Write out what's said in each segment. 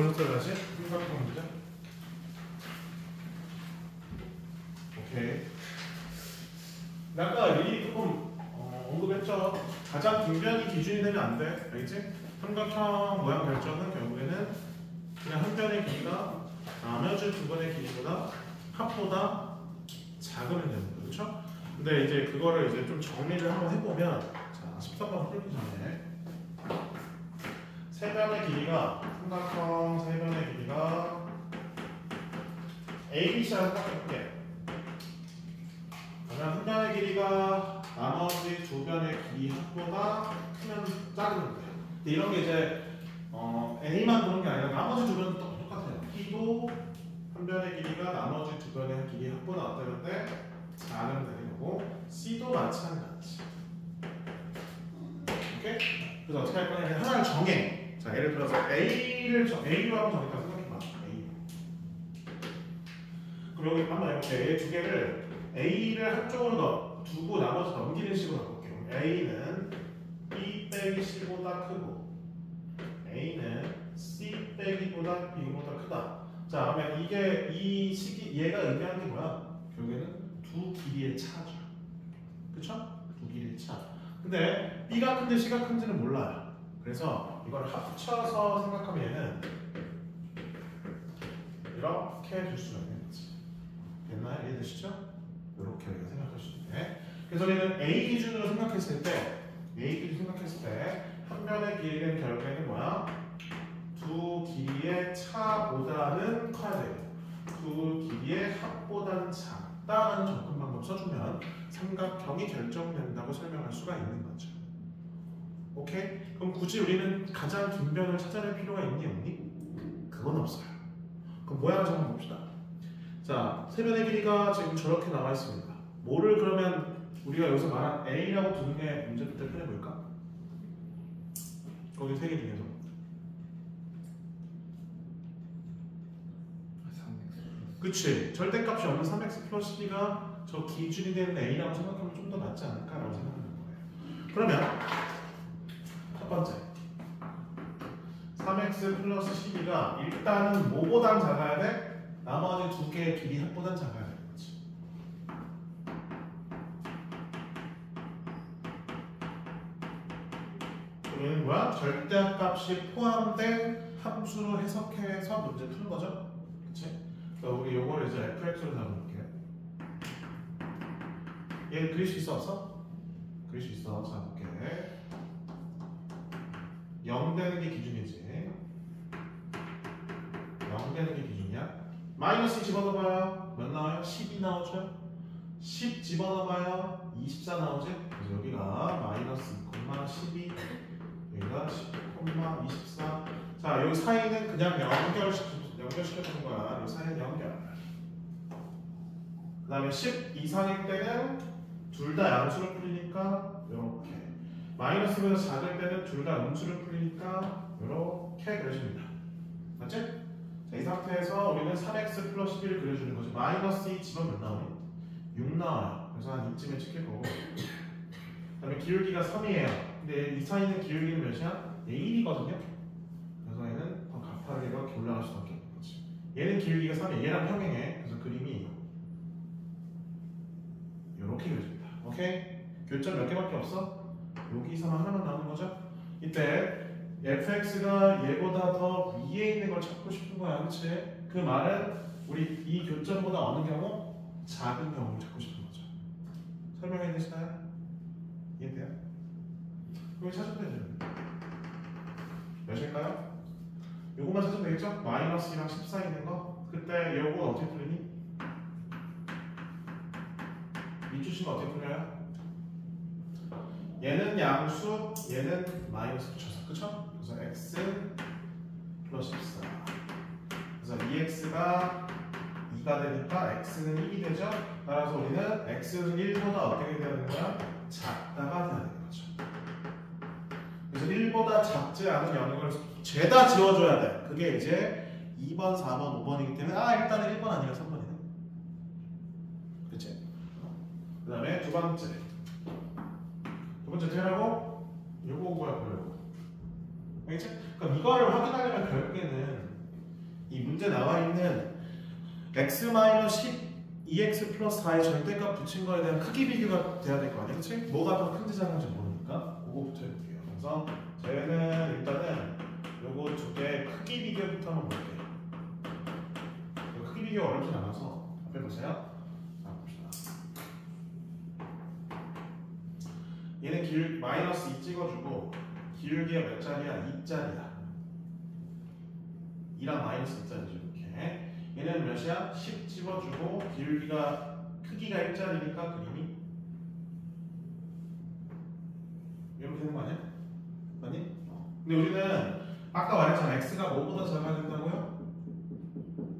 보셨어요 다시? 삼각형 문제? 오케이. 아까 미리 조금 언급했죠. 가장 빈변이 기준이 되면 안 돼. 알겠지? 삼각형 모양 결정은 결국에는 그냥 한 변의 길이가 나머지 두 변의 길이보다 합보다 작으면 되는 거죠. 그렇죠? 근데 이제 그거를 이제 좀 정리를 한번 해보면, 자 13번 풀기 전에 세 변의 길이가, 삼각형 세 변의 길이가 A, B, C라고 생각해볼게. 그러면 한 변의 길이가 나머지 두 변의 길이 합보다 크면 작으면 돼요. 근데 이런 게 이제 A만 보는 게 아니라 나머지 두 변도 똑같아요. B도 한 변의 길이가 나머지 두 변의 길이 합보다 어때는데 작으면 되는 거고, C도 마찬가지. 오케이? 그래서 어떻게 할 거냐? 하나를 정해. 자, 예를 들어서 A로 한번 정했다 생각해봐. A. 그럼 여기 한번 해볼게. 두 개를 A를 한쪽으로 두고 나머지 넘기는 식으로 바꿀게요. A는 B 빼기 C보다 크고 A는 C 빼기보다 B보다 크다. 자, 그러면 이 식이 얘가 의미하는 게 뭐야? 결국에는 두 길이의 차죠. 그쵸? 두 길이의 차. 근데 B가 큰지 C가 큰지는 몰라요. 그래서 이걸 합쳐서 생각하면 얘는 이렇게 해줄 수가 있는 거지. 됐나요? 이해되시죠? 이렇게 우리가 생각할 수 있네. 그래서 우리는 A 기준으로 생각했을 때, 한 변의 길이는 결국에는 뭐야? 두 길이의 차보다는 커야 돼요. 두 길이의 합보다는 작다라는 접근 방법 써주면 삼각형이 결정된다고 설명할 수가 있는 거죠. 오케이? 그럼 굳이 우리는 가장 긴 변을 찾아낼 필요가 있니 없니? 그건 없어요. 그럼 모양을 한번 봅시다. 자, 세 변의 길이가 지금 저렇게 나와 있습니다. 뭐를 그러면 우리가 여기서 말한 A라고 두는 게 문제부터 표현해볼까? 거기 세 개 중에서. 그치. 절대값이 없는 3x 플러스 B가 저 기준이 되는 A라고 생각하면 좀 더 낫지 않을까라고 생각하는 거예요. 그러면 첫 번째 3x 플러스 12가 일단은 뭐보단 작아야 돼? 나머지 두 개의 길이 합보단 작아야 되는 거지. 그러면 뭐야? 절대값이 포함된 함수로 해석해서 문제 푸는 거죠. 그치? 그러니까 우리 요거를 이제 fx로 잡아볼게요. 얘 그릴 수 있어 없어? 그릴 수 있어. 잡아볼게. 0 되는 게 기준이지. 0 되는 게 기준이야. 마이너스 집어넣어봐요. 몇 나와요? 12 나오죠? 10 집어넣어봐요. 24 나오지? 그래서 여기가 마이너스 2,12, 여기가 10,24. 자, 여기 사이는 그냥 연결시켜주는 거야. 이 사이는 연결. 그 다음에 10 이상일 때는 둘 다 양수를 풀리니까 이렇게. 마이너스보다 작을 때는 둘 다 음수를 풀리니까 이렇게 그려줍니다. 맞지? 자, 이 상태에서 우리는 3x 플러스 1을 그려주는 거죠. 마이너스 2 집어넣으면 몇 나오니? 6 나와요. 그래서 한 이쯤에 찍힐 거고. 그 다음에 기울기가 3이에요. 근데 이 사이는 기울기는 몇이야? 1이거든요. 그래서 얘는 더 가파르게 이렇게 올라갈 수밖에 없는 거지. 얘는 기울기가 3이에요. 얘랑 평행해. 그래서 그림이 이렇게 그려집니다. 오케이? 교점 몇 개밖에 없어? 여기서만 하나만 나오는 거죠? 이때 fx가 얘보다 더 위에 있는 걸 찾고 싶은 거야. 그치? 그 말은 우리 이 교점보다 어느 경우? 작은 경우를 찾고 싶은 거죠. 설명해 되시나요? 이해돼요? 그럼 찾으면 되죠. 몇일까요? 요거만 찾으면 되겠죠? 마이너스 2랑 14 있는 거? 그때 요거 어떻게 풀리니? 이 주식은 어떻게 풀려요? 얘는 양수, 얘는 마이너스 붙여서, 그쵸? 그래서 x 플러스 14. 그래서 2x가 2가 되니까 x는 1이 되죠? 따라서 우리는 x는 1보다 어떻게 돼야 되는 거야? 작다가 돼야 되는 거죠. 그래서 1보다 작지 않은 영역을 죄다 지워줘야 돼. 그게 이제 2번, 4번, 5번이기 때문에 일단은 1번 아니라 3번이네. 그치? 그 다음에 두 번째 어떻게 하라고? 요거 뭐야, 그래요. 알겠지? 그럼 이거를 확인하려면 결국에는 문제 나와 있는 x-10 2x 플러스 4의 절대값 붙인 거에 대한 크기 비교가 돼야 될 거 아니야, 그치? 뭐가 더 큰지 작은지 모르니까 그거부터 해볼게요. 그래서 저희는 일단은 요거 두 개 크기 비교부터 한번 볼게요. 크기 비교 어렵진 않아서 앞에 보세요. 자, 봅시다. 얘는 마이너스 2 찍어주고 기울기가 몇 짜리야? 2짜리야. 2랑 마이너스 2짜리죠. 이렇게. 얘는 몇이야? 10 집어주고 기울기가 크기가 1짜리니까 그림이 이렇게 되는 거 아니야? 아니? 근데 우리는 아까 말했잖아. x가 뭐보다 작아야 된다고요?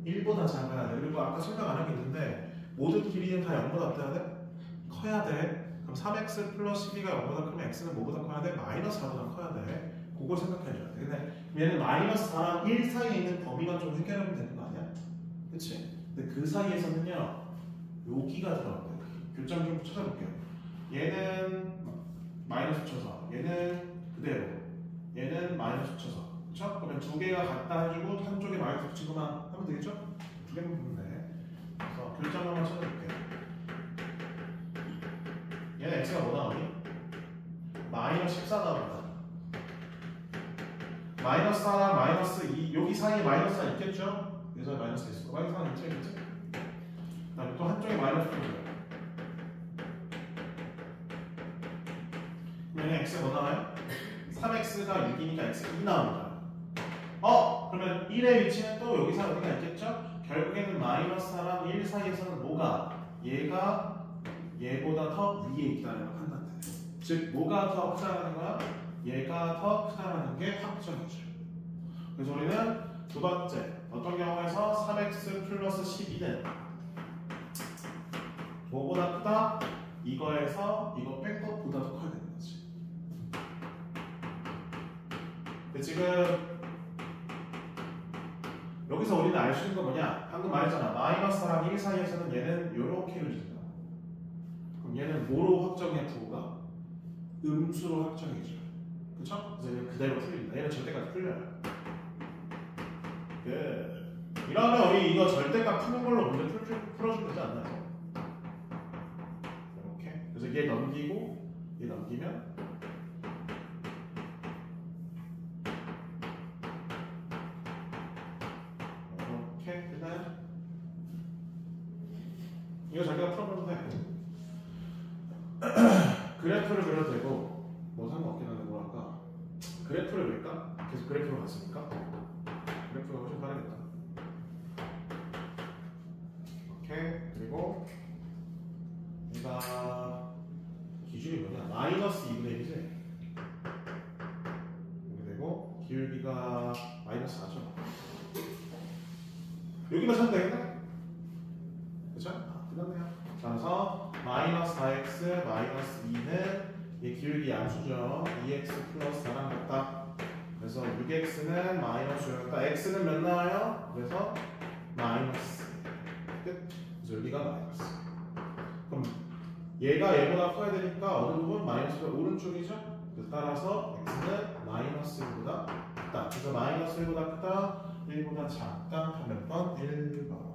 1보다 작아야 돼. 그리고 아까 설명 안 하겠는데 모든 길이는 다 0보다 어때야 돼? 커야 돼. 그럼 3x 플러스 12가 0보다 크면 x는 뭐보다 커야 돼? 마이너스 4보다 커야 돼. 그걸 생각해줘야 돼. 근데 얘는 마이너스 4랑 1 사이에 있는 범위만 좀 해결하면 되는 거 아니야? 그치? 근데 그 사이에서는요 여기가 들어가요. 교점 좀 찾아볼게요. 얘는 마이너스 붙여서 얘는 그대로 얘는 마이너스 붙여서 그쵸? 그러면 두 개가 같다 해주고 한쪽에 마이너스 붙이고만 하면 되겠죠? 두 개만 보면 돼. 그래서 교점 한번 찾아볼게요. 얘는 x가 뭐 나오니? 마이너스 14 나옵니다. 마이너스 4랑 마이너스 2 여기 사이에 마이너스 4 있겠죠? 그래서 마이너스 있어. 마이너스 4는 있지, 그치? 그 다음에 또 한쪽에 마이너스 붙여줘요. 그러면 x가 뭐 나와요? 3x가 6이니까 x가 2 나옵니다. 그러면 1의 위치는 또 여기서 어디가 있겠죠? 결국에는 마이너스 4랑 1 사이에서는 뭐가? 얘가 얘보다 더 위에 있다는 걸 판단돼요. 즉 뭐가 더 크다는 거야? 얘가 더 크다는 게 확정이죠. 그래서 우리는 두 번째 어떤 경우에서 3x 플러스 12는 뭐보다 크다? 이거에서 이거 뺀 것보다 더 커야 되는 거지. 근데 지금 여기서 우리는 알 수 있는 건 뭐냐? 방금 말했잖아. 마이너스 4랑 1 사이에서는 얘는 이렇게 그려진다. 그럼 얘는 뭐로 확정해? 부호가? 음수로 확정해줘요. 그쵸? 그래서 얘는 그대로 풀린다. 얘는 절대값 풀려요. 이러면 우리 이거 절대값 푸는 걸로 문제 풀어주면 되지 않나요? 이렇게. 그래서 얘 넘기고 얘 넘기면 이렇게 끝나요? 이거 자기가 풀어보면 돼. 그래프를 그려도 되고 뭐 상관없긴 한데 뭐랄까 그래프를 그릴까? 계속 그래프로 갔으니까 그래프가 훨씬 빠르겠다. 오케이. 그리고 얘가 기준이 뭐냐? 마이너스 2분의 1이지? 이렇게 되고 기울기가 마이너스 4죠. 여기만 찾으면 되겠네? 그쵸? 끝났네요. 자, 그래서 마이너스 4x 마이너스 2는 이 기울기 양수죠. 2x 플러스 4랑 같다. 그래서 6x는 마이너스 6이다. x는 몇 나와요? 그래서 마이너스 끝. 그래서 여기가 마이너스. 그럼 얘가 얘보다 커야 되니까 어느 부분? 마이너스가 오른쪽이죠? 따라서 x는 마이너스 1보다 크다. 그래서 마이너스 1보다 크다. 1보다 작다. 몇 번? 1번.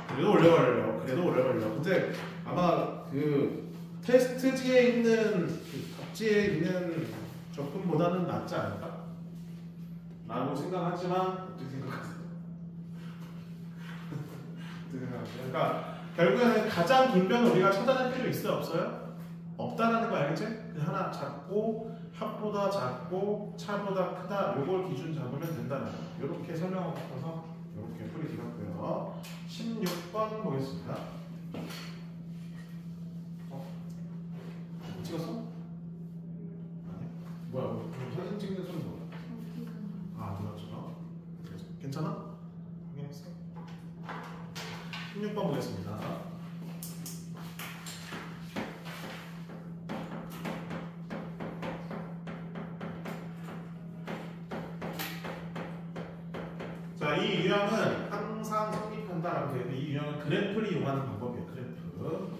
그래도 오래 걸려. 근데 아마 그 테스트지에 있는 그 답지에 있는 접근보다는 낫지 않을까? 라고 생각하지만 어떻게 생각하세요? 어떻게 생각하세요? 그러니까 결국에는 가장 긴 변을 우리가 찾아낼 필요 있어요? 없어요? 없다라는 거 알겠지? 그냥 하나 작고 합보다 작고 차보다 크다 요걸 기준 잡으면 된다는 거. 이렇게 설명하고 싶어서 이렇게 풀이 길었고요. 16번 보겠습니다. 찍었어? 아니야? 뭐야? 사진 찍는 소리 뭐야? 아, 눌렀죠? 괜찮아? 확인했어? 16번 보겠습니다. 자, 이 유형은 항상 성립한다라고 되어 있는데 이 유형은 그래프를 이용하는 방법이에요. 그래프.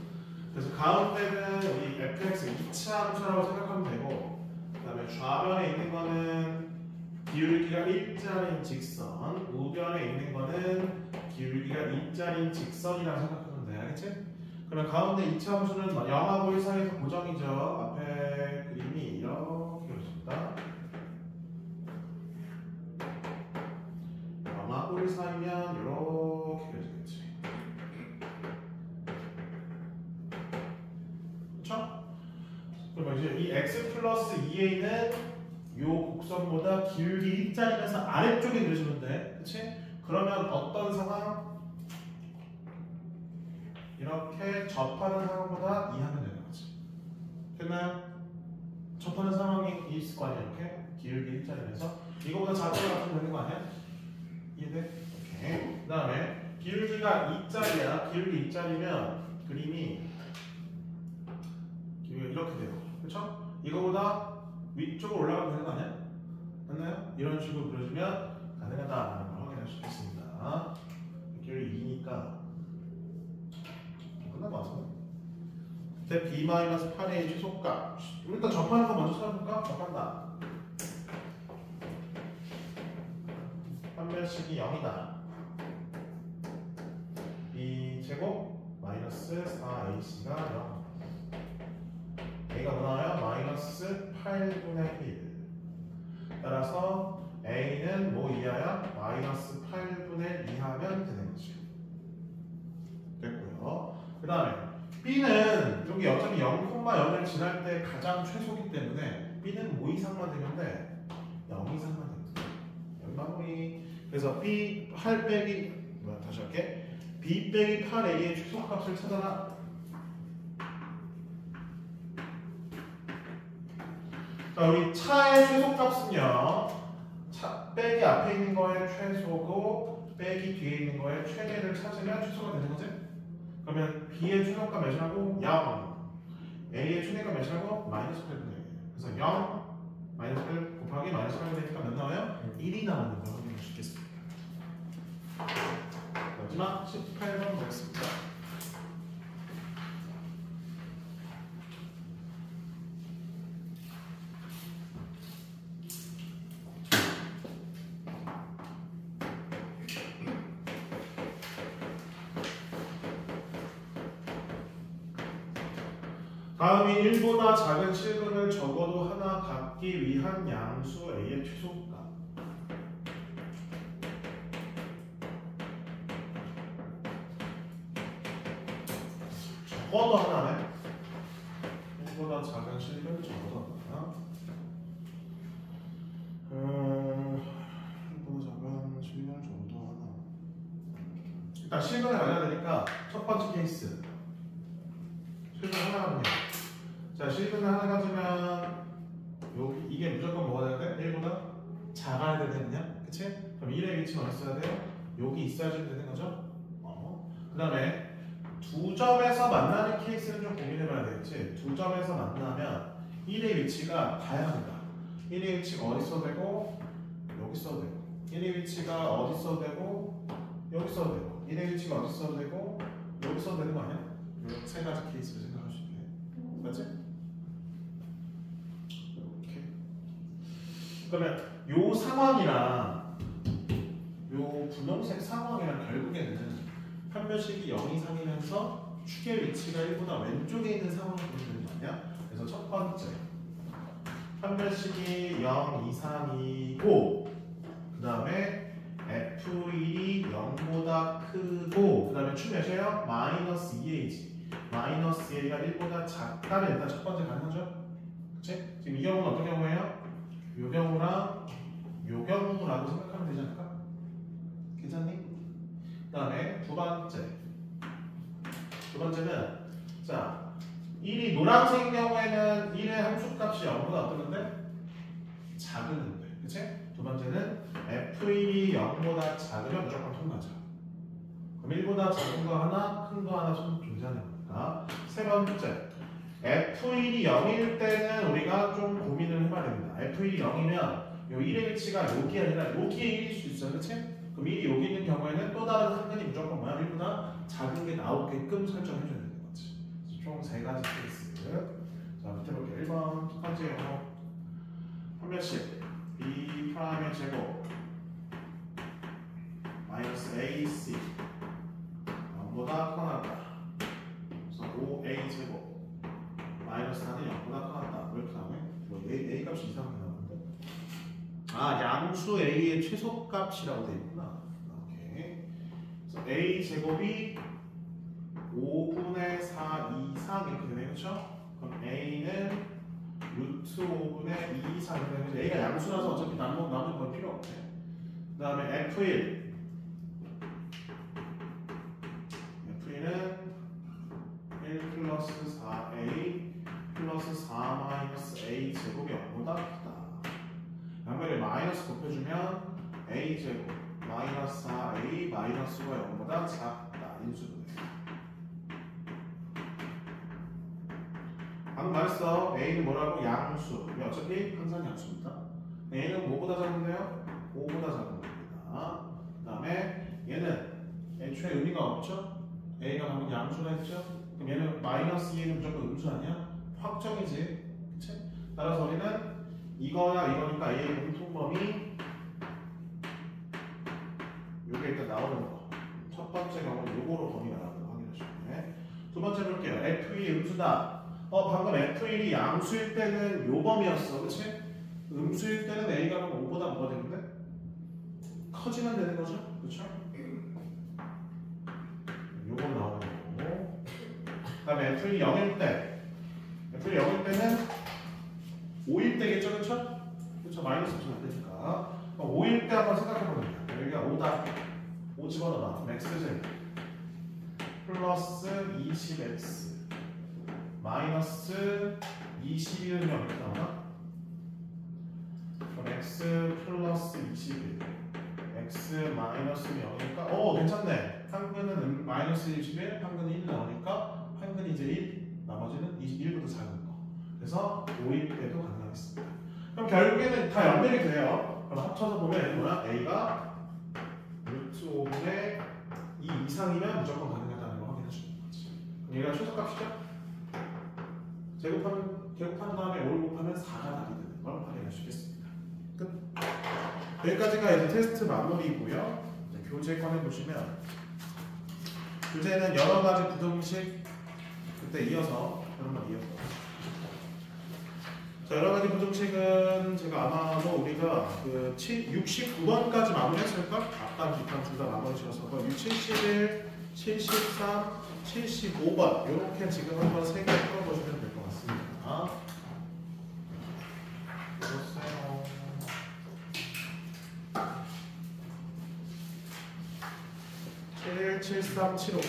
그래서 가운데는 우리 fx 2차 함수라고 생각하면 되고 그 다음에 좌변에 있는 거는 기울기가 1자리인 직선, 우변에 있는 거는 기울기가 2자리인 직선이라고 생각하면 돼. 알겠지? 그럼 가운데 이차함수는 0하고 1 사이에서 고정이죠. 앞에 그림이 이렇게 그려집니다. 0하고 1 사이면 이렇게 그려지겠지. 그렇죠? 그럼 이제 이 x 플러스 2a는 요 곡선보다 기울기 1자리면서 아래쪽에 그려주면 돼. 그치? 그러면 어떤 상황? 이렇게 접하는 상황보다 2 하면 되는 거지. 됐나요? 접하는 상황이 있을 거 아니야, 이렇게? 기울기 1자리면서. 이거보다 작은 거 같으면 되는 거 아니야? 이해돼? 오케이. 그 다음에 기울기가 2자리야. 기울기 2자리면 그림이 이렇게 돼요. 그쵸? 이거보다 위쪽으로 올라가면 되는 거 아니야? 맞나요? 이런 식으로 그려주면 가능하다라는 걸 확인할 수 있습니다. 기울기 2니까 끝난 것 같은데? 대 b-8의 최소값. 일단 접하는 거 먼저 찾아볼까? 접한다. 판별식이 0이다. b 제곱 마이너스 4ac가 0. a가 뭐 나와요? 마이너스 8분의 1. 따라서 a는 뭐 이하야? 마이너스 8분의 2 하면 되는 거지. 됐고요. 그 다음에 b는 여기 어차피 0,0을 지날 때 가장 최소기 때문에 b는 뭐 이상만 되면 돼? 0 이상만 되면 돼. 여기 마무리. 그래서 b 8 빼기 다시 할게. b 빼기 8a의 최소값을 찾아라. 자, 우리 차의 최소값은요. 차 빼기 앞에 있는 거의 최소고 빼기 뒤에 있는 거의 최대를 찾으면 최소가 되는 거지? 그러면 b의 최소값 몇이라고? 0. a의 최대값 몇이라고? 마이너스 8분의 1. 그래서 0 마이너스 8 곱하기 마이너스 8분의 1이니까 몇 나와요? 1이 나오는 걸 확인할 수 있겠습니다. 마지막 18번 보겠습니다. 다음이 1보다 작은 실근을 적어도 하나 갖기 위한 양수 a의 최소값. 적어도 하나네. 1보다 작은 실근 적어도 하나. 1보다 작은 실근 적어도 하나. 일단 실근을 알아야 되니까 첫 번째 케이스. 실근 하나 가지면. 자, 실근을 하나 가지면 여기 이게 무조건 뭐가 돼야 돼? 1보다 작아야 되느냐? 그치? 그럼 1의 위치는 어디 있어야 돼요? 여기 있어야지 되는 거죠? 그 다음에 두 점에서 만나는 케이스는 좀 고민해봐야 되겠지? 두 점에서 만나면 1의 위치가 다양합니다. 1의 위치가 어디 써도 되고 여기 써도 되고 1의 위치가 어디 써도 되고 여기 써도 되고 1의 위치가 어디 써도 되고 여기 써도 되는 거 아니야? 이렇게 세 가지 케이스를 생각할 수 있네. 맞지? 이렇게. 그러면 요 상황이랑 요 분홍색 상황이랑 결국에는 판별식이 0 이상이면서 축의 위치가 1보다 왼쪽에 있는 상황을 보면 되는 거 아니야? 그래서 첫 번째 판별식이 0 이상이고 그 다음에 F1이 0보다 크고 그 다음에 축 몇이에요? 마이너스 2A지. 마이너스 2A가 1보다 작다면 일단 첫 번째 가능하죠? 그치? 지금 이 경우는 어떤 경우예요? 요 경우랑 요 경우라고 생각하면 되지 않을까? 괜찮니? 그 다음에 두 번째는 자 1이 노란색인 경우에는 1의 함수값이 0보다 어떤 건데? 작은 건데 그치? 두 번째는 F1이 0보다 작으면 무조건 통과죠. 그럼 1보다 작은 거 하나, 큰 거 하나 존재하는 겁니다. 세 번째 F1이 0일 때는 우리가 좀 고민을 해봐야 됩니다. F1이 0이면 요 1의 위치가 여기 아니라 여기에 1일 수 있어 그치? 그럼 1이 여기 있는 경우에는 또 다른 상근이 무조건 뭐야? 1보다 작은 게 나오게끔 설정해줘야 되는 거지. 총 세 가지 케이스. 자, 밑에 볼게요. 1번 첫 번째 영어 판별식 B 프라임의 제곱 마이너스 AC 0보다 커나다. 그래서 5A 제곱 마이너스 4는 0보다 커나다. 왜 이렇게 나오네? 뭐 A 값이 이상하게 나오는데? 아, 양수 A의 최소값이라고 돼 있구나. 오케이. 그래서 A 제곱이 5분의 4 이상 이렇게 되네요, 그렇죠? 그럼 A는 루트 5분의 2 이상 이렇게 되면 A가 양수라서 어차피 나머지 건 필요 없네. 그 다음에 F1 F1은 1 플러스 4A 플러스 4 마이너스 A 제곱이 0보다 크다. 양변에 마이너스 곱해주면 A 제곱 마이너스 4A 마이너스가 0보다 작다. 인수분해. 방금 말했어. A는 뭐라고? 양수. 어차피 항상 양수입니다. A는 뭐보다 작은데요? 5보다 작은 겁니다. 그 다음에 얘는 애초에 의미가 없죠? A가 방금 양수라 했죠? 그럼 얘는 마이너스 2는 무조건 음수 아니야? 확정이지. 그치? 따라서 우리는 이거야 이거니까 A의 공통범위 요게 일단 나오는 거. 첫 번째 경우는 요거로 범위가 나오는 거 확인하시면. 두 번째 볼게요. F2의 음수다. 방금 F1이 양수일 때는 요 범위였어. 그치? 음수일 때는 A가 그럼 5보다 뭐가 되는데? 커지면 되는 거죠? 그쵸? 요거 나오는 거고. 그 다음에 F1이 0일 때 F1이 0일 때는 5일 때겠죠? 그쵸? 그쵸? 마이너스 없으면 안 되니까 5일 때 한번 생각해보면 돼요. 여기가 5다 5 집어넣어봐. X제곱 플러스 20X 마이너스 21은 이렇게 나오나? 그럼 x 플러스 21 x 마이너스는 0이니까 괜찮네. 한근은 마이너스 21 한근은 1 나오니까 한근이 이제 1 나머지는 21보다 작은 거. 그래서 5일 때도 가능하겠습니다. 그럼 결국에는 다 연결이 돼요. 그럼 합쳐서 보면 얘는 뭐야? A가 루트 5분의 2 이상이면 무조건 가능하다는 걸 확인해주는 거지. 그럼 얘가 최소값이죠? 제곱한 다음에 5를 곱하면 4가 답이 되는 걸 확인할 수 있겠습니다. 끝. 여기까지가 이제 테스트 마무리고요. 교재 꺼내보시면 교재는 여러 가지 부등식 그때 이어서 자, 여러 가지 부등식은 제가 아마도 우리가 그 69번까지 마무리했을까? 앞단 뒷단 둘 다 마무리 지어서 71, 73, 75번 이렇게 지금 한번 3개 풀어보시면 될 것 같습니다. 보세요. 71, 73, 75 자,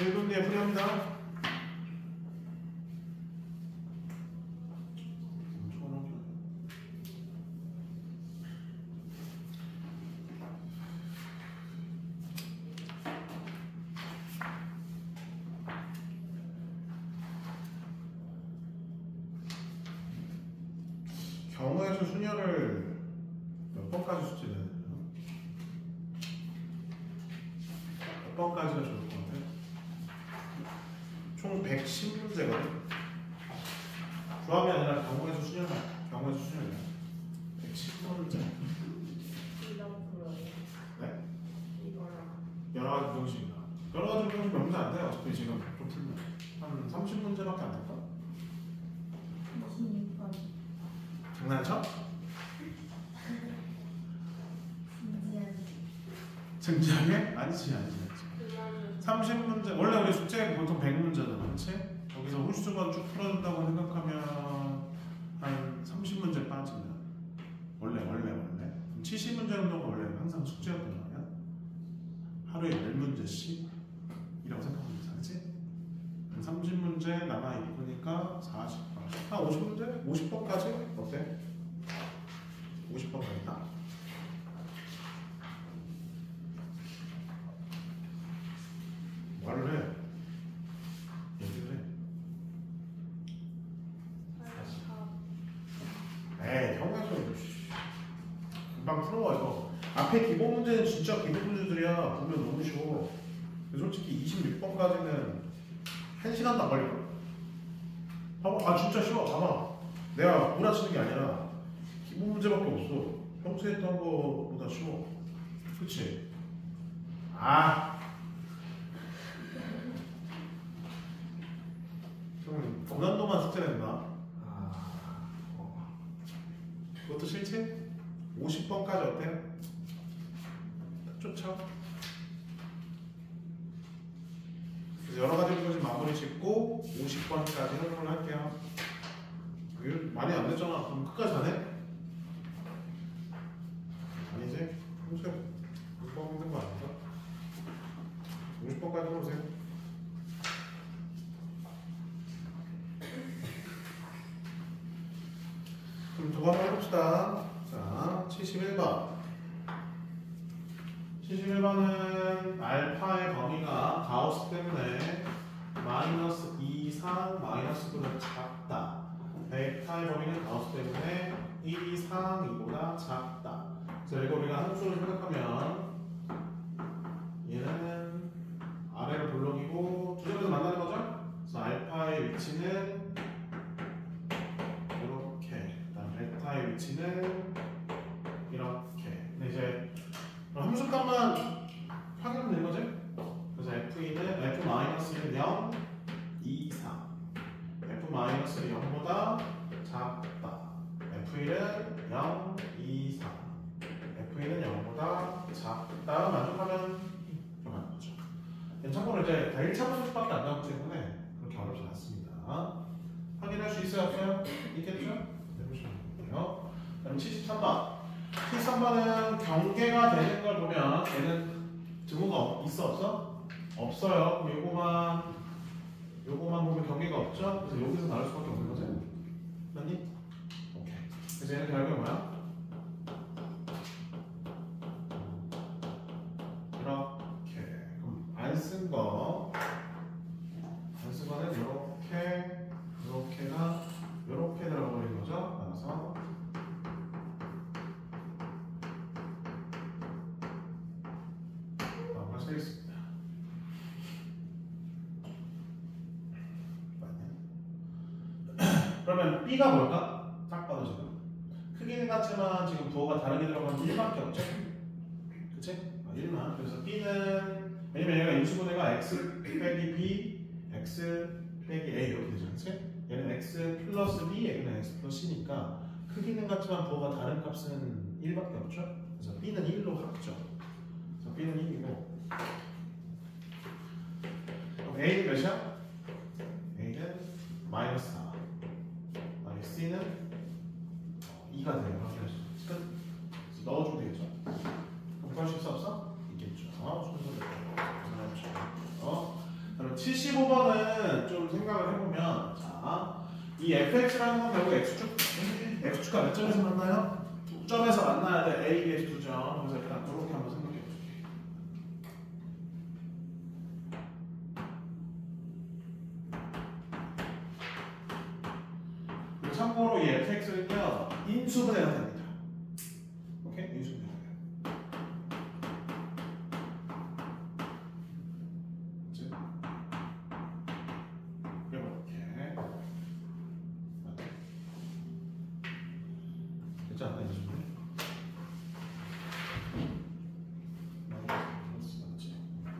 1분 뒤에 풀이합니다. 경우에서 순열을 몇 번까지 숙제를 해야 되나요? 몇 번까지가 좋을 것 같아요? 총 110문제거든. 조합이 아니라 경우에서 순열만. 경우에서 순열이야. 110문제. 네? 여러 가지 방식이다. 여러 가지 방식 몇 문제 안 돼요. 어차피 지금 좀 풀면 한 30문제밖에 안 될까? 26번. 장난쳐? 진지한. 진지하게? 아니지. 30문제 원래 우리 숙제 보통 100문제잖아, 그렇지? 여기서 홀수만 쭉 풀어준다고 생각하면 한 30문제 빠지면 원래 70문제 정도가 원래 항상 숙제였단 말이야. 하루에 10문제씩 이라고 생각하면 되지? 30문제 남아 있으니까 40번. 한 50문제? 50번까지? 어때? 50번까지 다? 말을 해. 얘기를 해. 에이, 경우에서 금방 풀어와 이거. 앞에 기본 문제는 진짜 기본 문제들이야. 보면 너무 쉬워. 솔직히 26번까지는 1시간도 안 걸릴걸? 봐봐. 아 진짜 쉬워. 봐봐. 내가 몰아치는 게 아니라 기본 문제밖에 없어. 평소에 했던 거보다 쉬워. 그치? 좀 고난도만 숙제냈나? 그것도 싫지? 50번까지 어때요? 딱 좋죠? 그래서 여러 가지 문제 마무리 짓고 50번까지 활동을 할게요. 많이 안 됐잖아. 그럼 끝까지 안 해? 아니지? 평소에 50번 힘든 거 아닌가? 50번까지 해보세요. 그럼 저거 한번 해봅시다. 자, 71번. 71번은 알파의 범위가 가우스 때문에 마이너스 2 이상 마이너스보다 작다. 베타의 범위는 가우스 때문에 1 이상 2보다 작다. 그래서 이거 우리가 함수를 생각하면 얘는 아래로 블록이고 두 점에서 만나는 거죠? 그래서 알파의 위치는 베타의 위치는 이렇게. 근데 이제 함수값만 확인하면 되는 거지? 그래서 F는 F-는 0, 2, 3. F-는 0보다 작다. F1은 0, 2, 3. F1은 0보다 작다. 만족하면 이렇게 거죠. 참고로 이제 1차 분수밖에 안 나오기 때문에 그렇게 어렵지 않습니다. 확인할 수 있어요? 없어요? 있겠죠? 그럼 73번. 73번은 경계가 되는 걸 보면 얘는 증후가 있어 없어? 없어요. 그럼 요거만 보면 경계가 없죠? 그래서 여기서 나올 수밖에 없는 거지. 맞니? 오케이. 그래서 얘는 결국에 뭐야? 이렇게. 그럼 안 쓴 거는 이렇게가 이렇게 들어가 버리는 거죠. 따라서 다음으로 쓰겠습니다. 그러면 B가 뭘까? 딱 봐도 지금 크기는 같지만 지금 부호가 다르게 들어가는 1밖에 없죠? 그치? 1만. 그래서 B는 왜냐면 얘가 인수분해가 X 빼기 B, X 빼기 A 이렇게 되죠. 그치? 얘는 x 플러스 b, 얘는 x 플러스 c니까 크기는 같지만 부호가 다른 값은 1밖에 없죠? 그래서 b는 1로 합죠. 그래서 b는 1이고 그럼 a는 몇이야? a는 마이너스 4. 그다음에 c는 2가 돼요. 확인하시죠. 끝. 그래서 넣어주면 되겠죠? 그럼 구할 수 있어 없어? 있겠죠. 순서대로 그럼 75번은 좀 생각을 해보면 자, 이 fx라는 건 결국 x축과 몇 점에서 만나요? 두 점에서 만나야 돼. a, b, 두 점. 그래서 일단 그렇게 한번 생각해 볼게. 참고로 이 fx는요 인수분해가 됩니다. 오케이? 인수분해가 돼요. 됐지 않나 인수분해?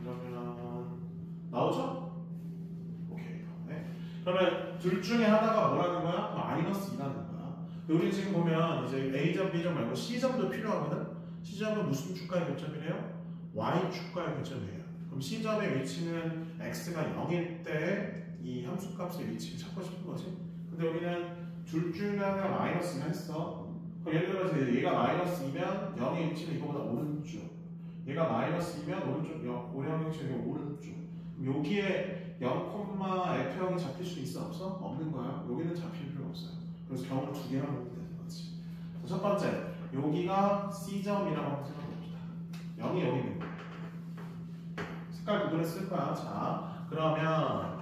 그러면 나오죠? 오케이. 네. 그러면 둘 중에 하나가 뭐라는 거야? 마이너스 2라는 거야. 우리 지금 보면 이제 A점, B점 말고 C점도 필요하거든? C점은 무슨 축과의 교점이래요? Y축과의 교점이에요. 그럼 C점의 위치는 X가 0일 때 이 함수값의 위치를 찾고 싶은 거지. 근데 우리는 둘 중에 하나가 마이너스가 했어. 그럼 예를 들어서 얘가 마이너스 2면 0의 위치는 이거보다 오른쪽. 얘가 마이너스 2면 오른쪽, 5의 위치는 오른쪽. 여기에 0,F형이 잡힐 수 있어? 없어? 없는 거야. 여기는 잡힐 필요 없어요. 그래서 경우를 두 개만 보면 되는 거지. 첫 번째, 여기가 C점이라고 한번 생각해봅시다. 0이 여기 있는 거야. 색깔 구분을 쓸 거야. 자, 그러면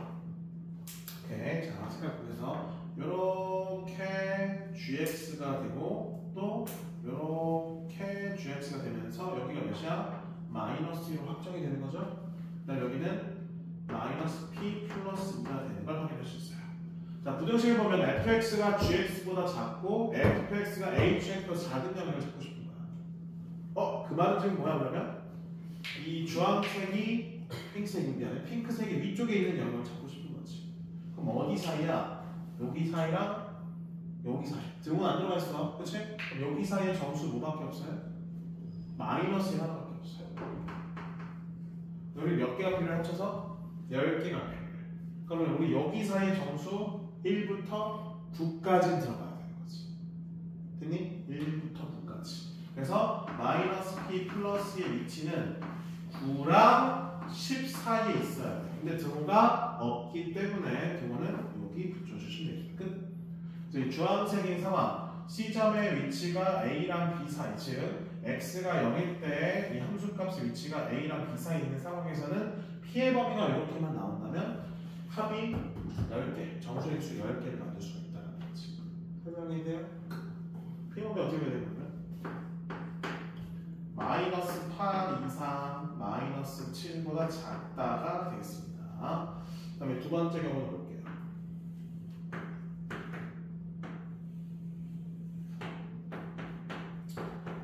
오케이. 자, 색깔 구분해서 요렇게 gx가 되고 또 요렇게 gx가 되면서 여기가 몇이야? 마이너스 1로 확정이 되는 거죠. 그다음 여기는 마이너스 p 플러스 2가 되는 걸 확인할 수 있어요. 자, 부등식을 보면 fx가 gx보다 작고 fx가 hx보다 작은 영역을 찾고 싶은 거야. 그 말은 지금 뭐야 그러면? 이 주황색이 핑크색인데 아니라 핑크색이 위쪽에 있는 영역을 찾고 싶은 거지. 그럼 어디 사이야? 여기 사이랑 여기 사이. 등은 안 들어가 있어. 그치? 그럼 여기 사이에 점수 뭐밖에 없어요? 마이너스 하나밖에 없어요. 여기 몇 개가 필요해 합쳐서? 10개가 필요해. 그러면 우리 여기 사이 점수 1부터 9까지 들어가야 되는 거지. 됐니? 1부터 9까지. 그래서 마이너스 p 플러스의 위치는 9랑 10 사이에 있어야 돼. 근데 등호가 없기 때문에 등호는 여기 붙여주시면 되겠습니다. 끝. 이제 주황색인 상황 C점의 위치가 A랑 B 사이, 즉 X가 0일 때 이 함수값의 위치가 A랑 B 사이에 있는 상황에서는 피해 범위가 이렇게만 나온다면 합이 10개, 정수의 수 10개를 만들 수가 있다는 거지. 설명이 돼요? 피해 범위 어떻게 되냐면 마이너스 8 이상 마이너스 7보다 작다가 되겠습니다. 그 다음에 두 번째 경우는 볼게요.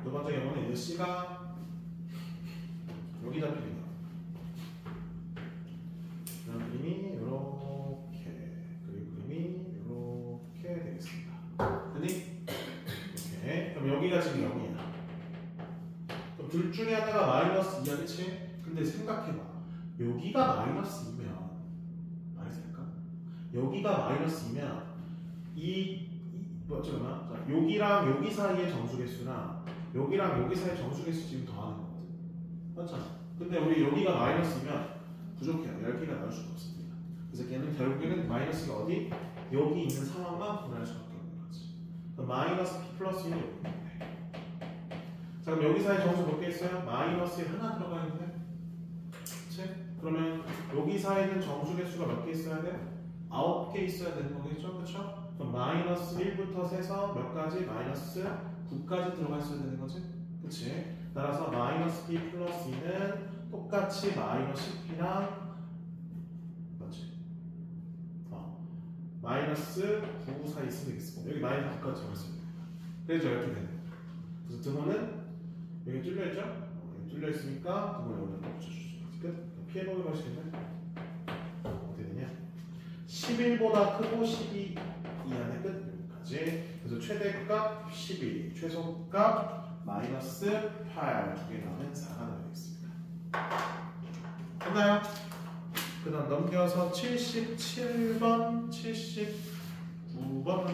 두 번째 경우는 이제 C가 여기 잡히는 거예요. 그런 그림이 이렇게, 그리고 그림이 이렇게 되겠습니다. 됐니? 오케이. 그럼 여기가 지금 0이야. 그럼 둘 중에 하나가 마이너스 2야, 그치? 근데 생각해봐. 여기가 마이너스 2면 말이 될까? 여기가 마이너스 2면 잠깐만. 자, 여기랑 여기 사이의 정수 개수나 여기랑 여기 사이의 정수 개수 지금 더하는 거거든. 맞잖아. 근데 우리 여기가 마이너스면 부족해요. 10개가 나올 수가 없습니다. 그래서 걔는 결국에는 마이너스가 어디? 여기 있는 상황만 분할 수밖에 없는 거지. 그럼 마이너스 p 플러스 1이 여기 있네. 자, 그럼 여기 사이 정수 몇 개 있어요? 마이너스에 하나 들어가 있는데? 그치? 그러면 여기 사이는 정수 개수가 몇 개 있어야 돼? 9개 있어야 되는 거겠죠? 그쵸? 그럼 마이너스 1부터 세서 몇 가지? 마이너스 9까지 들어가 있어야 되는 거지? 그치? 따라서 마이너스 p 플러스 2는 똑같이 마이너스 p랑 맞지? 마이너스 9 사이 있으면 되겠습니다. 여기 마이너스 9까지 들어가 있어야 됩니다. 그래서 이렇게 되는 거예요. 그래서 등호는 여기 뚫려있죠? 여기 뚫려있으니까 등호를 여기다 붙여줄 수 있지. 끝? 피해보기 방식인데 어떻게 되냐? 11보다 크고 12 이하의 끝. 여기까지. 그래서 최대값 12, 최소값 마이너스 8 두 개 나오면 4가 되겠습니다. 됐나요? 그 다음 넘겨서 77번, 79번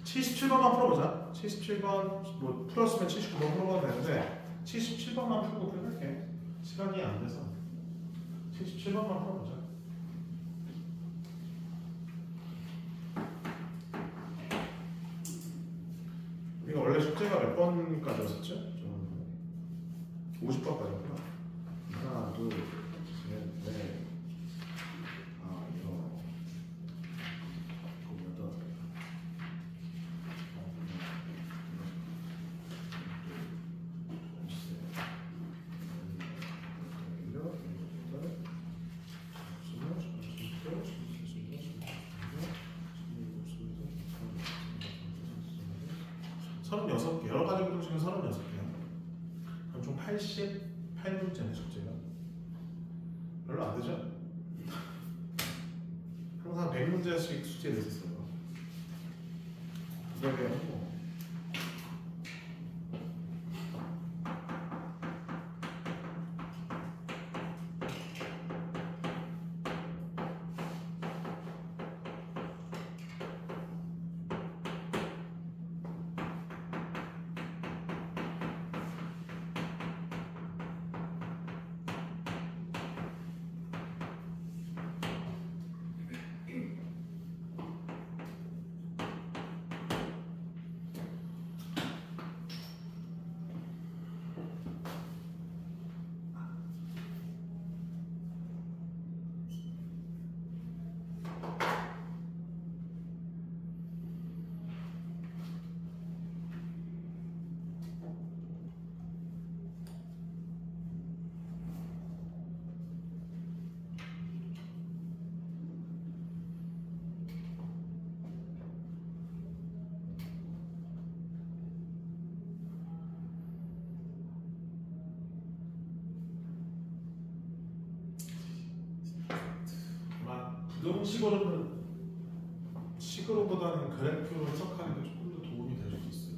77번만 풀어보자. 77번 뭐 풀었으면 79번 풀어봐도 되는데 77번만 풀고 끝낼게. 시간이 안 돼서 77번만 풀어보자. 빠졌죠? 50번 빠졌구나. 하나, 둘, 셋, 넷. 아, 이거. 그거보다. 서른여섯 개, 여러 가지 구동 중에 36개야. 그럼 총 88문제네, 숙제가. 별로 안 되죠? 항상 100문제씩 숙제 냈었어요. 그거에 뭐. 식으로보다는 그래프로 해석하는 게 조금 더 도움이 될 수도 있어요.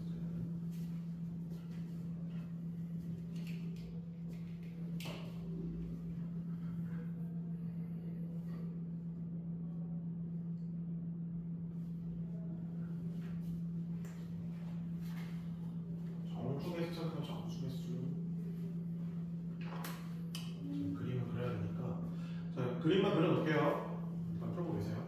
정수의 숫자는 정수의 수. 지금 그림을 그려야 되니까. 자, 그림만 그려놓을게요. 일단 풀고 계세요.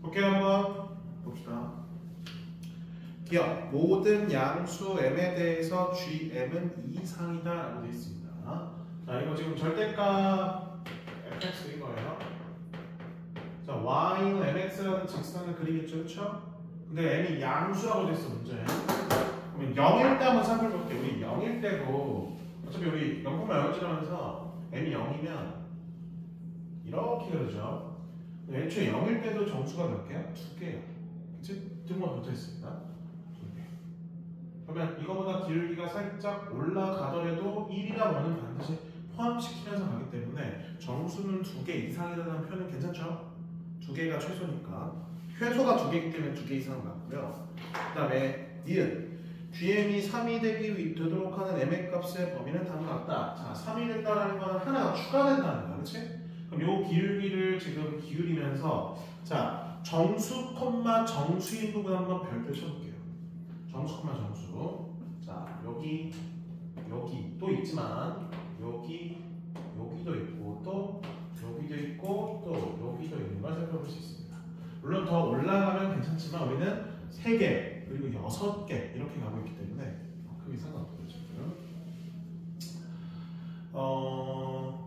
오케이, 한번 봅시다. 기억, 모든 양수 m에 대해서 gm은 이상이다 라고 되어 있습니다. 자, 이거 지금 절대값 fx 이거예요. 자, y는 mx라는 직선을 그리겠죠, 그렇죠? 근데 m이 양수라고 되어 있어, 문제. 그러면 0일 때 한번 살펴볼게요. 우리 0일 때도 어차피 우리 0,0찌르면서 m이 0이면 이렇게 그러죠. 애초에 0일 때도 정수가 몇 개야? 2개야. 그치? 등만 붙어 있습니다. 2개. 그러면 이거보다 기울기가 살짝 올라가더라도 1이라고 하는 반드시 포함시키면서 가기 때문에 정수는 2개 이상이라는 표현은 괜찮죠? 2개가 최소니까. 최소가 2개이기 때문에 2개 이상은 맞고요. 그 다음에 니은. GM이 3이 되도록 하는 m의 값의 범위는 다음과 같다. 자, 3이 된다는 건 하나가 추가된다는 거야. 그치? 그럼 요 기울기를 지금 기울이면서 자, 정수, 정수인 부분 한번 별표 쳐볼게요. 정수, 정수. 자, 여기 또 있지만 여기도 있고 또 여기도 있고 또 여기도 있는 걸 살펴볼 수 있습니다. 물론 더 올라가면 괜찮지만 우리는 3개 그리고 6개 이렇게 가고 있기 때문에 크게 상관없죠.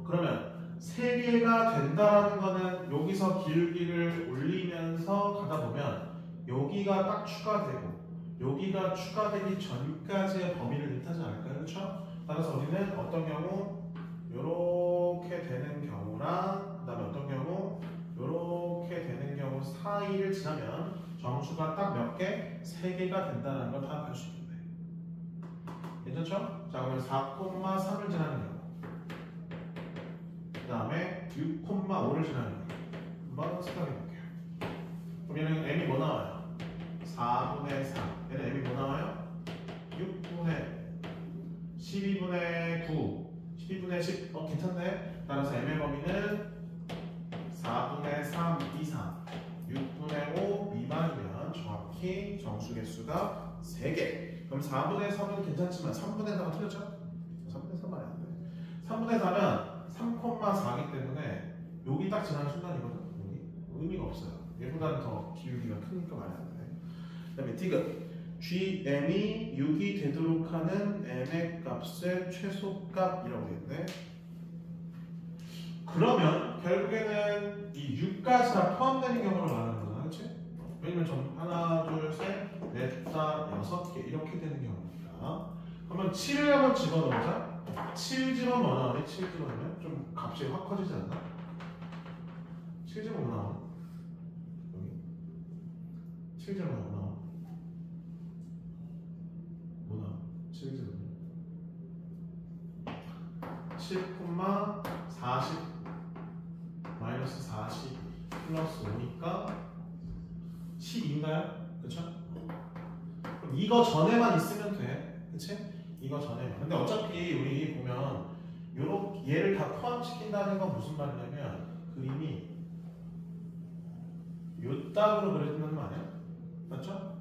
그러면 3개가 된다라는 거는 여기서 기울기를 올리면서 가다 보면 여기가 딱 추가되고 여기가 추가되기 전까지의 범위를 뜻하지 않을까요? 그렇죠? 따라서 우리는 어떤 경우 이렇게 되는 경우랑 그 다음에 어떤 경우 이렇게 되는 경우 사이를 지나면 정수가 딱 몇 개? 3개가 된다는 걸 파악할 수 있는데 괜찮죠? 자 그러면 4,3을 지나는 경우 그 다음에 6,5를 지나는 경우 한번 생각해 볼게요. 그럼 얘는 m이 뭐 나와요? 4분의 4 얘는 m이 뭐 나와요? 6분의 12분의 9 12분의 10 괜찮네. 따라서 m의 범위는 4분의 3 이상 6분의 5 미만이면 정확히 정수 개수가 3개. 그럼 4분의 3은 괜찮지만 3분의 4가 틀렸죠? 3분의 3 말이 안 돼. 3분의 4면 3,4기 때문에 여기 딱 지나는 순간이거든. 여기 의미가 없어요. 얘보다는 더 기울기가 크니까 말이 안 돼. 그 다음에 디귿 gm이 6이 되도록 하는 m의 값의 최소값이라고 되어 있네. 그러면 결국에는 이 6까지 다 포함되는 경우를 말하는 거잖아, 그렇지? 왜냐면 전 하나, 둘, 셋, 넷, 다, 6개 이렇게 되는 경우니까. 그러면 7을 한번 집어넣자. 7 집어넣으면 뭐 나오니? 7 집어넣으면 좀 값이 확 커지지 않나? 7 집어넣으면 뭐 나오니? 여기 7 집어넣으면 뭐 나오니? 뭐나? 7 집어넣으면 7,40 마이너스 40 플러스 5니까 10인가요? 그쵸? 그럼 이거 전에만 있으면 돼. 그치? 이거 전에만. 근데 어차피 우리 보면 요렇게 얘를 다 포함시킨다는 건 무슨 말이냐면 그림이 요 따구로 그려진다는 거 아니야? 맞죠?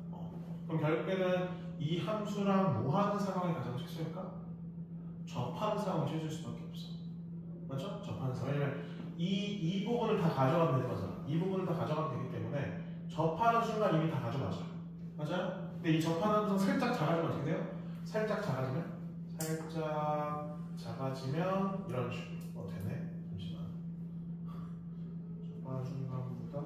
그럼 결국에는 이 함수랑 뭐 하는 상황이 가장 최소일까? 접하는 상황이 최소일 수밖에 없어. 맞죠? 접하는 상황. 왜냐면 이 부분을 다 가져가면 되는 거잖아. 이 부분을 다 가져가면 되기 때문에 접하는 순간 이미 다 가져가죠. 맞아요? 근데 이 접하는 순간 살짝 작아지면 어떻게 돼요? 살짝 작아지면 이런 식으로 되네. 잠시만. 접하는 순간보다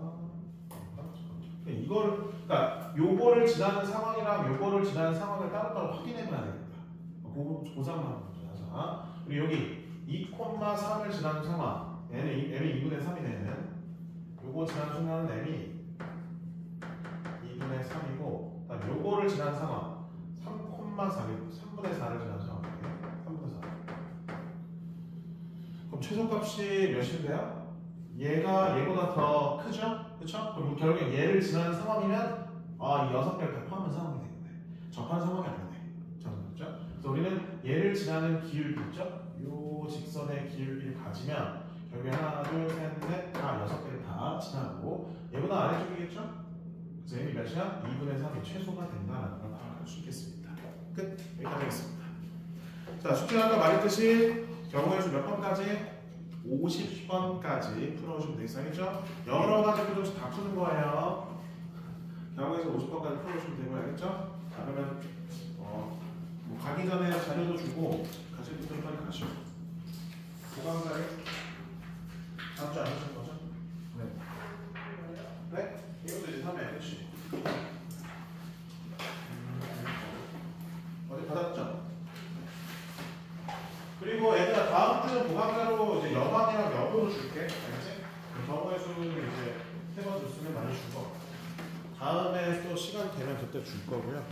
이걸 그러니까 요거를 지나는 상황이랑 요거를 지나는 상황을 따로따로 확인해봐야 되겠다. 고상만 하자. 그리고 여기 2,3을 지나는 상황 m이 2분의 3이네. 요거 지나는 순간은 m이 2분의 3이고 그다음 요거를 지나는 상황 3,4겠고 3분의 4를 지나는 상황이에요. 3분의 4. 그럼 최소값이 몇인데요? 얘가 얘보다 더 크죠? 그쵸? 그럼 결국에 얘를 지나는 상황이면 이 6개를 다 포함한 상황이 되겠네. 접하는 상황이 아니네. 그렇죠? 그래서 우리는 얘를 지나는 기울기 있죠? 요 직선의 기울기를 가지면 결국에 하나, 둘, 셋, 넷, 다 6개를 다 지나고 얘보다 아래쪽이겠죠? 그래서 m이 몇이야? 2분의 3이 최소가 된다는 걸 파악할 수 있겠습니다. 끝. 여기까지 하겠습니다. 자, 숙제는 아까 말했듯이 경우의 수 몇 번까지? 50번까지 풀어주시면 되겠죠? 여러 가지 구조씩 다 푸는 거예요. 경우에서 50번까지 풀어주시면 되고 알겠죠? 자, 그러면 뭐 가기 전에 자료도 주고 가실 분들 빨리 가시오. 보강자리 다음 주에 안 하신 거죠? 네. 네? 이것도 이제 3회 그렇지? 어디 받았죠? 그리고 얘들아 다음 주는 보강자로 이제 여반이랑 여보로 줄게. 알겠지? 경우의 수는 이제 3번 줬으면 많이 줄 거. 다음에 또 시간 되면 그때 줄 거고요.